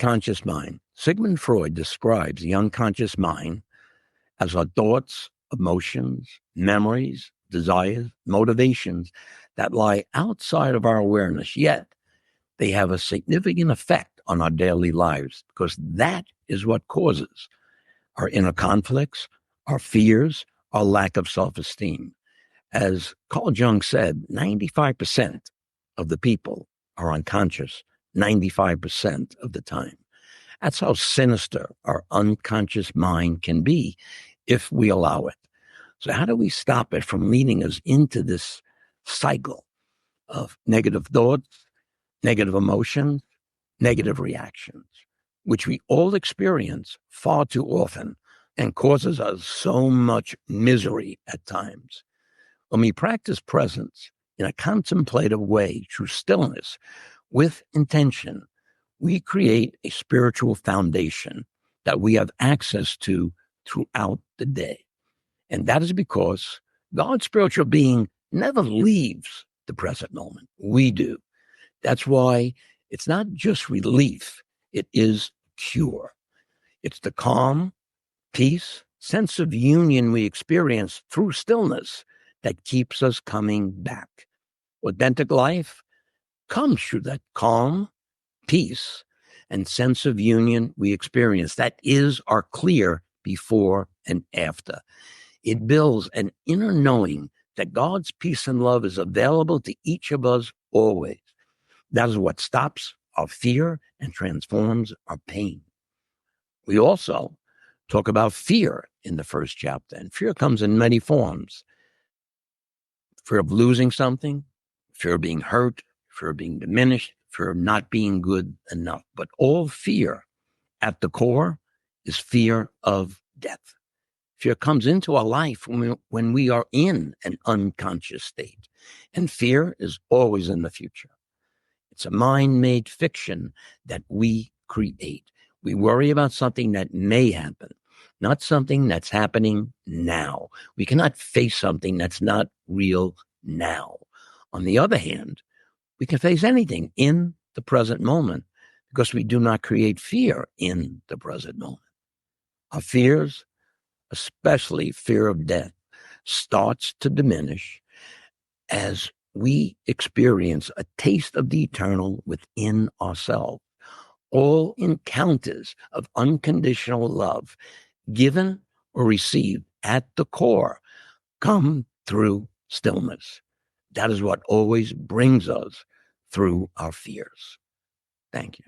unconscious mind. Sigmund Freud describes the unconscious mind as our thoughts, emotions, memories, desires, motivations that lie outside of our awareness, yet they have a significant effect on our daily lives because that is what causes our inner conflicts, our fears, our lack of self-esteem. As Carl Jung said, 95% of the people are unconscious 95% of the time. That's how sinister our unconscious mind can be if we allow it. So how do we stop it from leading us into this cycle of negative thoughts, negative emotions, negative reactions, which we all experience far too often and causes us so much misery at times? When we practice presence in a contemplative way through stillness with intention, we create a spiritual foundation that we have access to throughout the day. And that is because God's spiritual being never leaves the present moment. We do. That's why it's not just relief, it is cure. It's the calm, peace, sense of union we experience through stillness that keeps us coming back. Authentic life comes through that calm, peace, and sense of union we experience. That is our clear before and after. It builds an inner knowing that God's peace and love is available to each of us always. That is what stops our fear and transforms our pain. We also talk about fear in the first chapter, and fear comes in many forms. Fear of losing something, fear of being hurt, fear of being diminished, fear of not being good enough. But all fear at the core is fear of death. Fear comes into our life when we are in an unconscious state, and fear is always in the future. It's a mind-made fiction that we create. We worry about something that may happen, not something that's happening now. We cannot face something that's not real now. On the other hand, we can face anything in the present moment because we do not create fear in the present moment. Our fears, especially fear of death, starts to diminish as we experience a taste of the eternal within ourselves. All encounters of unconditional love, given or received at the core, come through stillness. That is what always brings us through our fears. Thank you.